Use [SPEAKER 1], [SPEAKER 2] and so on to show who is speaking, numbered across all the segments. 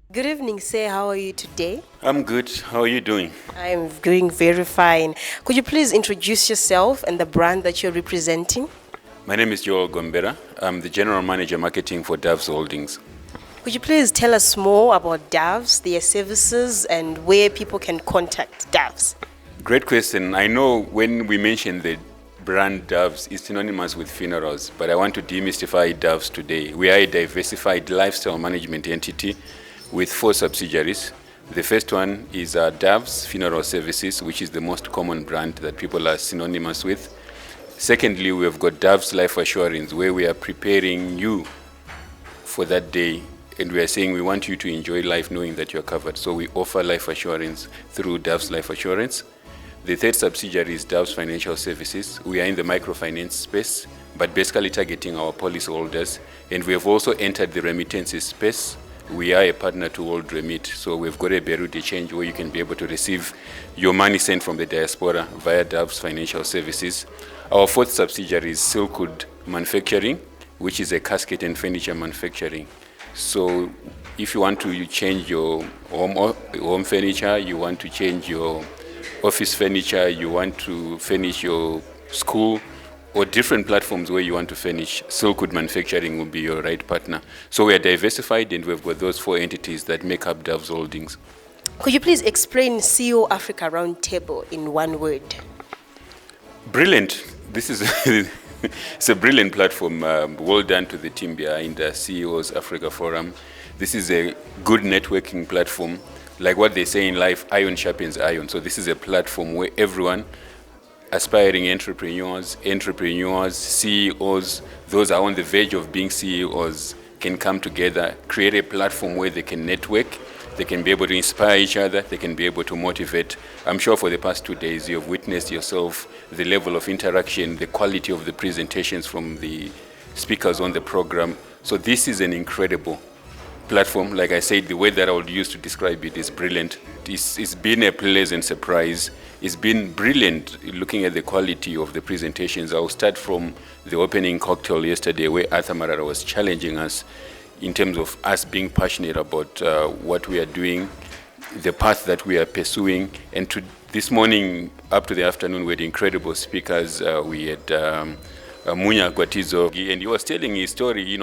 [SPEAKER 1] Good evening, sir. How are you today?
[SPEAKER 2] I'm good. How are you doing?
[SPEAKER 1] I'm doing very fine. Could you please introduce yourself and the brand that you're representing?
[SPEAKER 2] My name is Joel Gombera. I'm the General Manager Marketing for Doves Holdings.
[SPEAKER 1] Could you please tell us more about Doves, their services, and where people can contact Doves?
[SPEAKER 2] Great question. I know when we mention the brand Doves, it's synonymous with funerals, but I want to demystify Doves today. We are a diversified lifestyle management entity with 4 subsidiaries. The first one is Doves Funeral Services, which is the most common brand that people are synonymous with. Secondly, we have got Doves Life Assurance, where we are preparing you for that day, and we are saying we want you to enjoy life knowing that you're covered. So we offer life assurance through Doves Life Assurance. The third subsidiary is Doves Financial Services. We are in the microfinance space, but basically targeting our policyholders. And we have also entered the remittances space. We are a partner to World Remit, so we've got a Beirut exchange where you can be able to receive your money sent from the diaspora via Doves Financial Services. Our fourth subsidiary is Silkwood Manufacturing, which is a casket and furniture manufacturing. So if you want to change your home furniture, you want to change your office furniture, you want to furnish your school, or different platforms where you want to furnish, Silkwood Manufacturing will be your right partner. So we are diversified, and we've got those 4 entities that make up Doves Holdings.
[SPEAKER 1] Could you please explain CEO Africa Roundtable in one word?
[SPEAKER 2] Brilliant. This is it's a brilliant platform. Well done to the team behind the CEOs Africa Forum. This is a good networking platform. Like what they say in life, iron sharpens iron. So this is a platform where everyone, aspiring entrepreneurs, CEOs, those are on the verge of being CEOs, can come together, create a platform where they can network, they can be able to inspire each other, they can be able to motivate. I'm sure for the past 2 days you have witnessed yourself the level of interaction, the quality of the presentations from the speakers on the program. So this is an incredible platform. Like I said, the way that I would use to describe it is brilliant. It's been a pleasant surprise. It's been brilliant looking at the quality of the presentations. I'll start from the opening cocktail yesterday, where Arthur Marara was challenging us in terms of us being passionate about what we are doing, the path that we are pursuing. And this morning up to the afternoon, we had incredible speakers. We had Munya Gwatizo, and he was telling his story.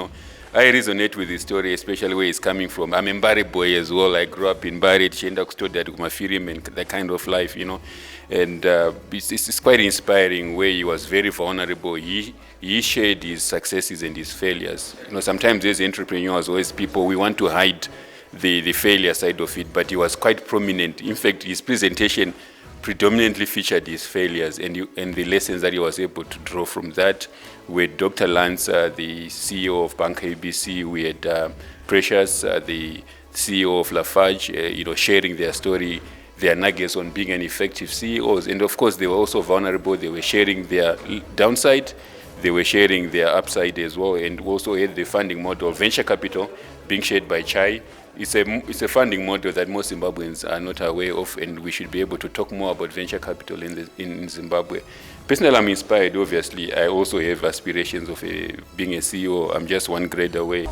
[SPEAKER 2] I resonate with his story, especially where he's coming from. I'm a Mbari boy as well. I grew up in Mbari, Chienda Kustoda, Mafirim, and that kind of life, And it's quite inspiring, where he was very vulnerable. He shared his successes and his failures. Sometimes as entrepreneurs or as people, we want to hide the failure side of it, but he was quite prominent. In fact, his presentation predominantly featured his failures and the lessons that he was able to draw from that. With Dr. Lance, the CEO of Bank ABC, we had Precious, the CEO of Lafarge, sharing their story, their nuggets on being an effective CEOs. And of course, they were also vulnerable. They were sharing their downside, they were sharing their upside as well, and also had the funding model, venture capital, being shared by Chai. It's a funding model that most Zimbabweans are not aware of, and we should be able to talk more about venture capital in Zimbabwe. Personally, I'm inspired, obviously. I also have aspirations of being a CEO. I'm just one grade away.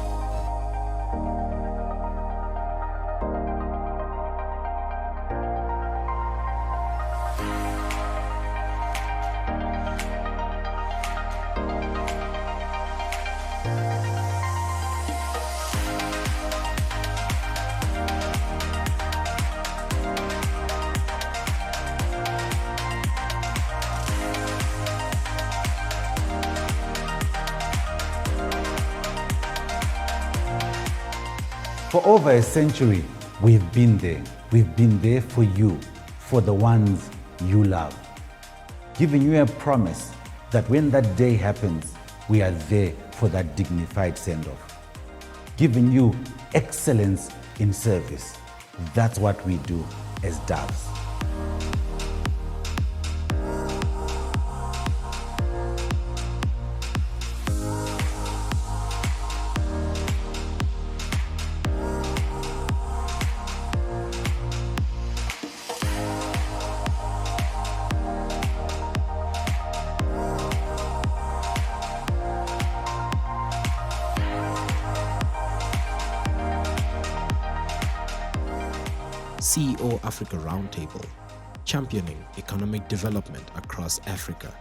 [SPEAKER 3] For over a century, we've been there. We've been there for you, for the ones you love. Giving you a promise that when that day happens, we are there for that dignified send-off. Giving you excellence in service. That's what we do as Doves.
[SPEAKER 4] CEO Africa Roundtable, championing economic development across Africa.